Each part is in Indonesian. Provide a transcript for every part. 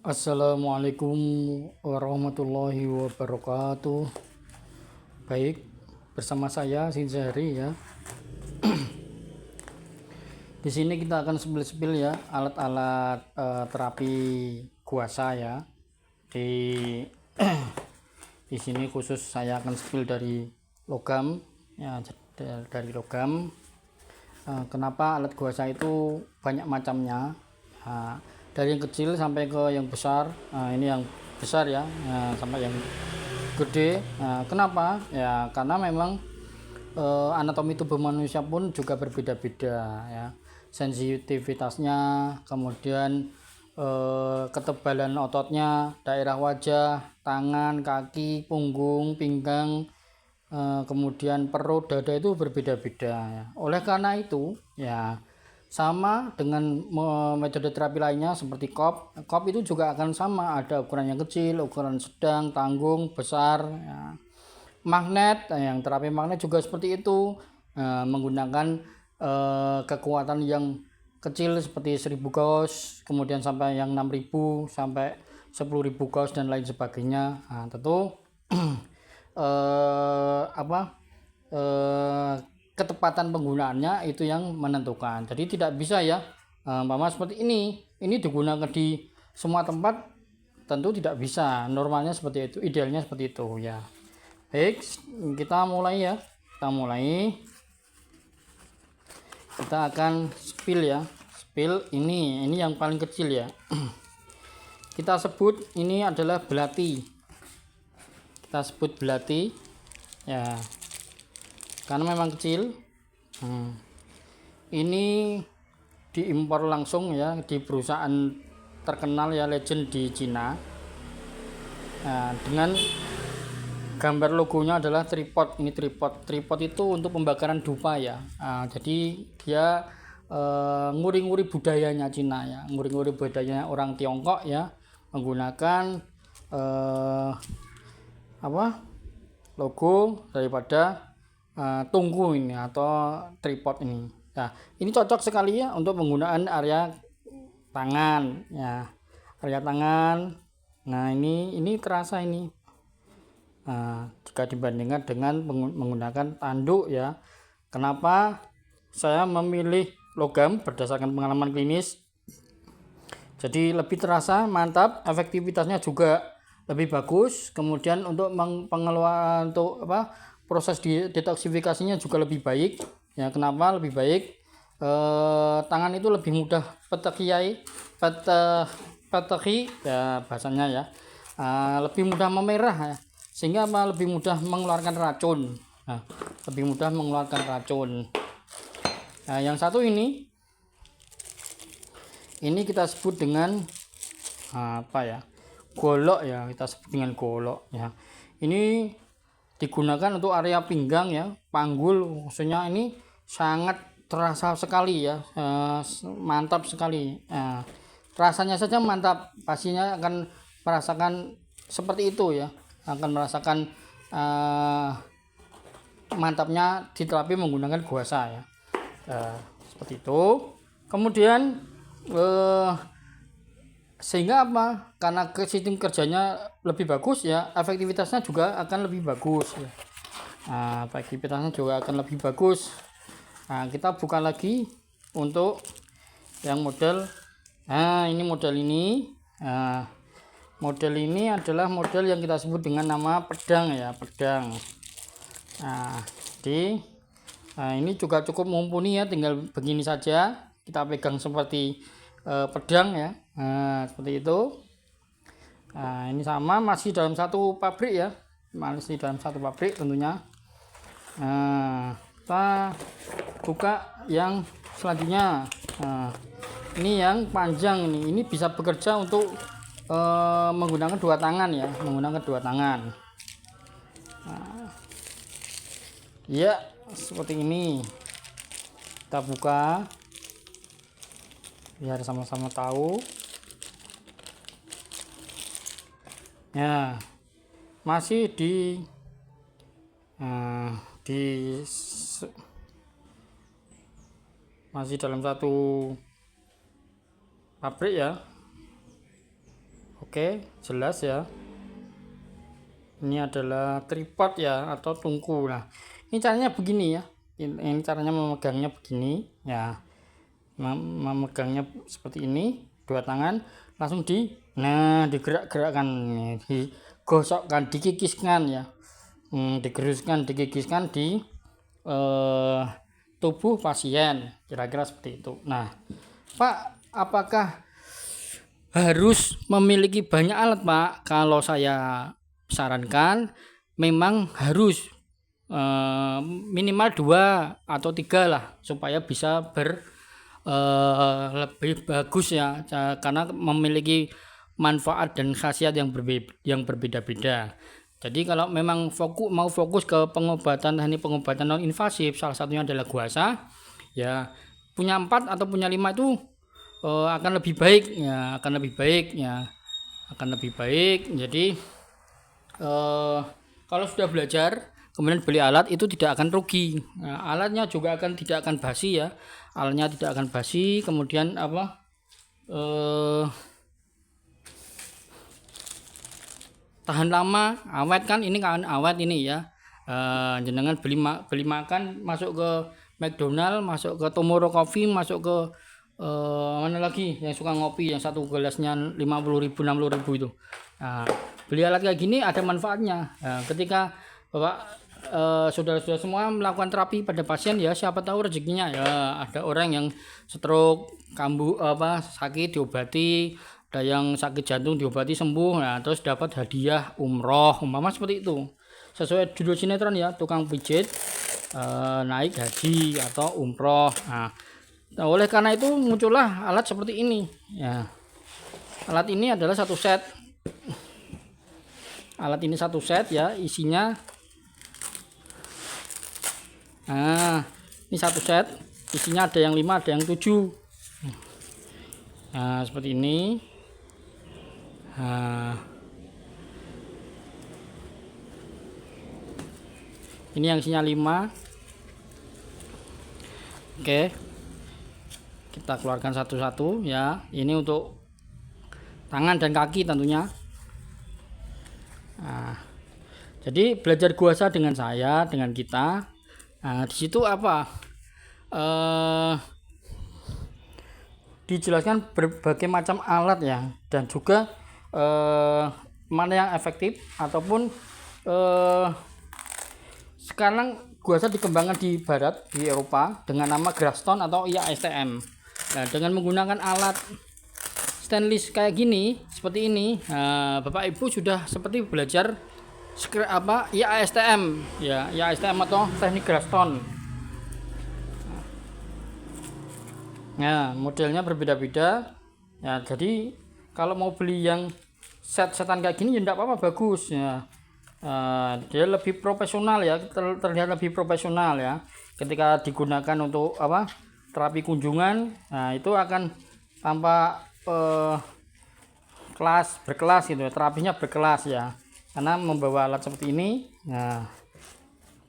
Assalamualaikum warahmatullahi wabarakatuh. Baik, bersama saya Sinzari ya. Di sini kita akan spill ya alat-alat terapi kuasa ya. Di di sini khusus saya akan spill dari logam ya, dari logam. Kenapa alat kuasa itu banyak macamnya? Dari yang kecil sampai ke yang besar. Ini yang besar ya, sampai yang gede. Kenapa ya? Karena memang anatomi tubuh manusia pun juga berbeda-beda ya, sensitivitasnya, kemudian ketebalan ototnya, daerah wajah, tangan, kaki, punggung, pinggang, kemudian perut, dada itu berbeda-beda ya. Oleh karena itu ya, sama dengan metode terapi lainnya seperti kop itu juga akan sama, ada ukuran yang kecil, ukuran sedang, tanggung, besar ya. Magnet, yang terapi magnet juga seperti itu, menggunakan kekuatan yang kecil seperti 1000 gauss, kemudian sampai yang 6000 sampai 10.000 gauss dan lain sebagainya. Tentu ketepatan penggunaannya itu yang menentukan. Jadi tidak bisa ya, seperti ini digunakan di semua tempat, tentu tidak bisa. Normalnya seperti itu, idealnya seperti itu ya. Baik, kita mulai ya. Kita akan spill ya. Spill ini yang paling kecil ya. Kita sebut ini adalah belati. Kita sebut belati ya, karena memang kecil. Ini diimpor langsung ya di perusahaan terkenal ya, legend di Cina. Dengan gambar logonya adalah tripod. Ini tripod itu untuk pembakaran dupa ya. Jadi dia nguri-nguri budayanya Cina ya, nguri-nguri budayanya orang Tiongkok ya, menggunakan logo daripada tungku ini atau tripod ini. Nah, ini cocok sekali ya untuk penggunaan area tangan ya, area tangan. Nah, ini terasa ini. Jika dibandingkan dengan menggunakan tanduk ya. Kenapa saya memilih logam? Berdasarkan pengalaman klinis, jadi lebih terasa, mantap, efektivitasnya juga lebih bagus. Kemudian untuk pengeluaran proses detoksifikasinya juga lebih baik ya. Kenapa lebih baik? Tangan itu lebih mudah petehi ya bahasanya ya, lebih mudah memerah ya, sehingga lebih mudah mengeluarkan racun. Nah, yang satu ini kita sebut dengan golok ya. Kita sebut dengan golok ya. Ini digunakan untuk area pinggang ya, panggul maksudnya. Ini sangat terasa sekali ya, mantap sekali. Rasanya saja mantap, pastinya akan merasakan seperti itu ya, akan merasakan mantapnya di terapi menggunakan guasa ya. Seperti itu. Kemudian sehingga karena sistem kerjanya lebih bagus ya, efektivitasnya juga akan lebih bagus ya. Kita buka lagi untuk yang model. Ini model ini. Model ini adalah model yang kita sebut dengan nama pedang ya, pedang. Ini juga cukup mumpuni ya, tinggal begini saja kita pegang seperti pedang ya. Seperti itu. Ini sama, masih dalam satu pabrik ya, tentunya. Kita buka yang selanjutnya. Ini yang panjang ini bisa bekerja untuk menggunakan dua tangan ya, ya seperti ini. Kita buka biar sama-sama tahu ya. Masih masih dalam satu pabrik ya. Oke, jelas ya. Ini adalah tripod ya, atau tungku. Nah, ini caranya begini ya. Ini caranya memegangnya begini ya. Memegangnya seperti ini, dua tangan langsung digerak-gerakkan, digosokkan, dikikiskan ya. Dikikiskan di tubuh pasien, kira-kira seperti itu. Nah, Pak, apakah harus memiliki banyak alat, Pak? Kalau saya sarankan memang harus minimal 2 atau 3 lah, supaya bisa lebih bagus ya, karena memiliki manfaat dan khasiat yang berbeda-beda. Jadi kalau memang mau fokus ke teknik pengobatan non invasif, salah satunya adalah guasa ya, punya 4 atau punya 5 itu akan lebih baik ya. Jadi kalau sudah belajar kemudian beli alat itu tidak akan rugi. Nah, alatnya juga tidak akan basi ya. Alatnya tidak akan basi, kemudian tahan lama, awet kan, ini kan awet ini ya. Jenengan beli makan, masuk ke McDonald, masuk ke Tomorrow Coffee, masuk ke mana lagi yang suka ngopi yang satu gelasnya 50.000 60.000 itu. Nah, beli alat kayak gini ada manfaatnya. Nah, ketika Bapak saudara-saudara semua melakukan terapi pada pasien ya, siapa tahu rezekinya ya, ada orang yang stroke, kambuh sakit diobati, ada yang sakit jantung diobati sembuh, nah terus dapat hadiah umroh umpama seperti itu. Sesuai judul sinetron ya, tukang pijit naik haji atau umroh. Nah, oleh karena itu muncullah alat seperti ini ya. Alat ini adalah satu set. Alat ini satu set ya, isinya. Nah, ini satu set, isinya ada yang 5, ada yang 7. Nah, seperti ini. Nah, ini yang isinya 5. Oke. Kita keluarkan satu-satu ya. Ini untuk tangan dan kaki tentunya. Nah, jadi belajar guasa dengan saya, dengan kita. Nah, di situ dijelaskan berbagai macam alat ya, dan juga mana yang efektif, ataupun sekarang guasa dikembangkan di barat, di Eropa dengan nama Grafton atau IASTM. Nah, dengan menggunakan alat stainless kayak gini, seperti ini, Bapak Ibu sudah seperti belajar IASTM ya, IASTM atau teknik Grafton. Nah, modelnya berbeda-beda ya. Jadi kalau mau beli yang setan kayak gini ya enggak apa-apa, bagus ya. Dia lebih profesional ya, terlihat lebih profesional ya ketika digunakan untuk terapi kunjungan. Nah, itu akan tampak berkelas gitu ya, terapinya berkelas ya, karena membawa alat seperti ini. Nah,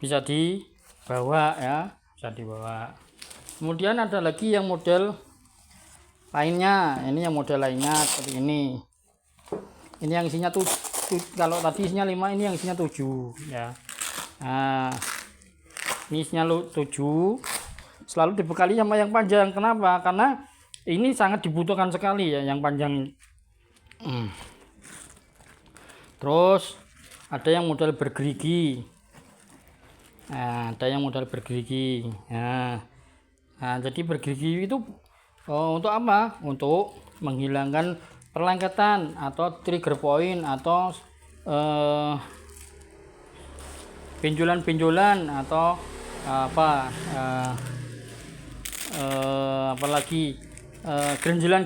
bisa dibawa ya, bisa dibawa. Kemudian ada lagi yang model lainnya. Ini yang model lainnya seperti ini. Ini yang isinya tuh, kalau tadi isinya 5, ini yang isinya 7 ya. Nah, ini isinya 7, selalu dibekali sama yang panjang. Kenapa? Karena ini sangat dibutuhkan sekali ya, yang panjang. Terus ada yang model bergerigi. Nah, ada yang model bergerigi. Nah, jadi bergerigi itu untuk apa? Untuk menghilangkan perlengketan atau trigger point, atau benjolan-benjolan, atau apalagi gerenjelan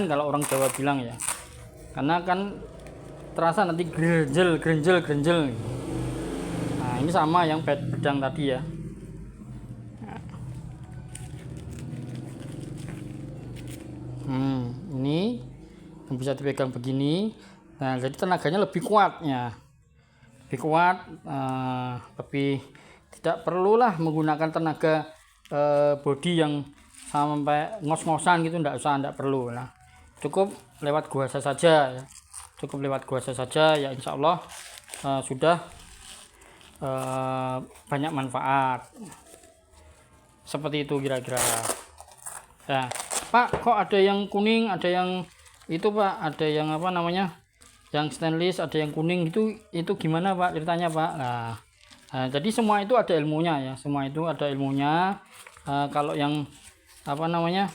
kalau orang Jawa bilang ya, karena kan terasa nanti gerenjel. Nah, ini sama yang pedang tadi ya. Ini bisa dipegang begini. Nah, jadi tenaganya lebih kuat ya, lebih tidak perlulah menggunakan tenaga body yang sampai ngos-ngosan gitu, enggak perlu. Nah, cukup lewat guasa saja ya. cukup lewat gua saja ya, insya Allah sudah banyak manfaat. Seperti itu kira-kira. Ya, Pak, kok ada yang kuning, ada yang itu Pak, ada yang apa namanya, yang stainless, ada yang kuning, itu gimana Pak ceritanya Pak? Nah, jadi semua itu ada ilmunya ya, semua itu ada ilmunya. Kalau yang apa namanya,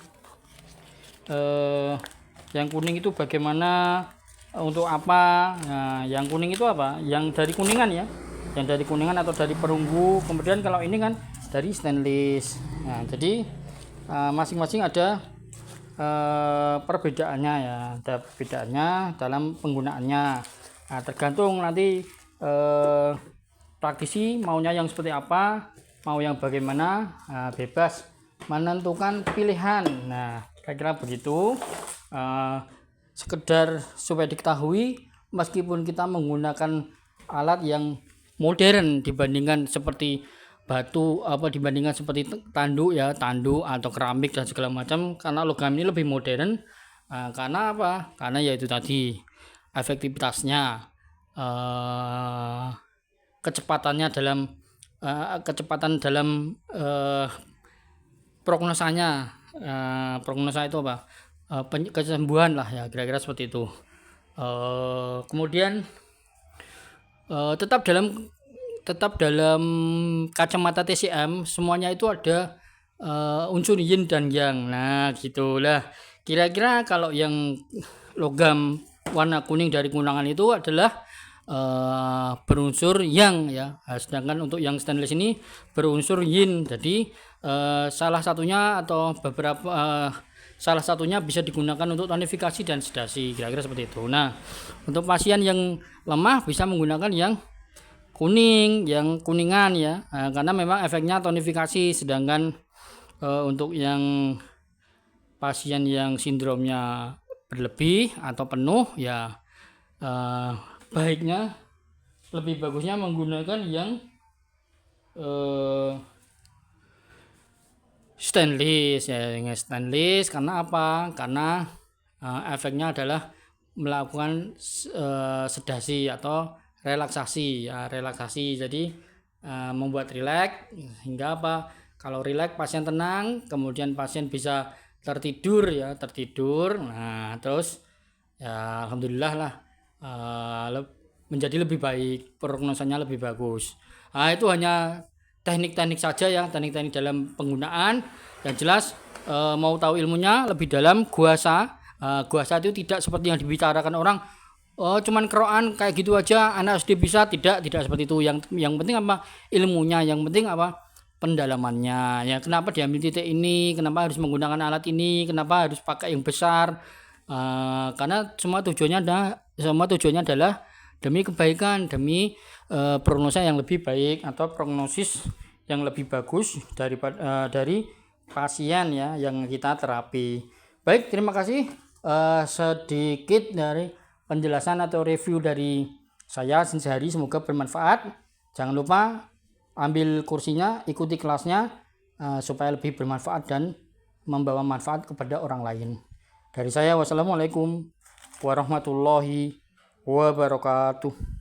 yang kuning itu bagaimana, untuk apa? Nah, yang kuning itu apa? Yang dari kuningan ya, yang dari kuningan atau dari perunggu. Kemudian kalau ini kan dari stainless. Nah, jadi masing-masing ada perbedaannya ya, ada perbedaannya dalam penggunaannya. Nah, tergantung nanti praktisi maunya yang seperti apa, mau yang bagaimana, bebas menentukan pilihan. Nah, kira-kira begitu. Sekedar supaya diketahui, meskipun kita menggunakan alat yang modern dibandingkan seperti batu, dibandingkan seperti tanduk ya, tanduk atau keramik dan segala macam, karena logam ini lebih modern. Karena apa? Karena yaitu tadi efektivitasnya, kecepatan dalam prognosanya, prognosa itu apa? Kesembuhan lah ya, kira-kira seperti itu. Kemudian tetap dalam kacamata TCM semuanya itu ada unsur yin dan yang. Nah, gitulah. Kira-kira kalau yang logam warna kuning dari kunangan itu adalah berunsur yang ya. Sedangkan untuk yang stainless ini berunsur yin. Jadi salah satunya atau beberapa salah satunya bisa digunakan untuk tonifikasi dan sedasi, kira-kira seperti itu. Nah, untuk pasien yang lemah bisa menggunakan yang kuning, yang kuningan ya, karena memang efeknya tonifikasi. Sedangkan untuk yang pasien yang sindromnya berlebih atau penuh ya, baiknya lebih bagusnya menggunakan yang stainless ya, yang stainless. Karena apa? Karena efeknya adalah melakukan sedasi atau relaksasi ya, relaksasi. Jadi membuat rileks, hingga apa, kalau rileks pasien tenang, kemudian pasien bisa tertidur ya, tertidur. Nah, terus ya alhamdulillah lah, menjadi lebih baik, prognosanya lebih bagus. Itu hanya teknik-teknik saja ya, teknik-teknik dalam penggunaan. Yang jelas mau tahu ilmunya lebih dalam, guasa itu tidak seperti yang dibicarakan orang. Cuman keroan kayak gitu aja anak SD bisa, tidak seperti itu. Yang penting apa? Ilmunya. Yang penting apa? Pendalamannya ya. Kenapa diambil titik ini, kenapa harus menggunakan alat ini, kenapa harus pakai yang besar, karena semua tujuannya adalah demi kebaikan, demi prognosa yang lebih baik atau prognosis yang lebih bagus dari pasien ya yang kita terapi. Baik, terima kasih sedikit dari penjelasan atau review dari saya sehari, semoga bermanfaat. Jangan lupa ambil kursinya, ikuti kelasnya supaya lebih bermanfaat dan membawa manfaat kepada orang lain. Dari saya, wassalamualaikum warahmatullahi wabarakatuh.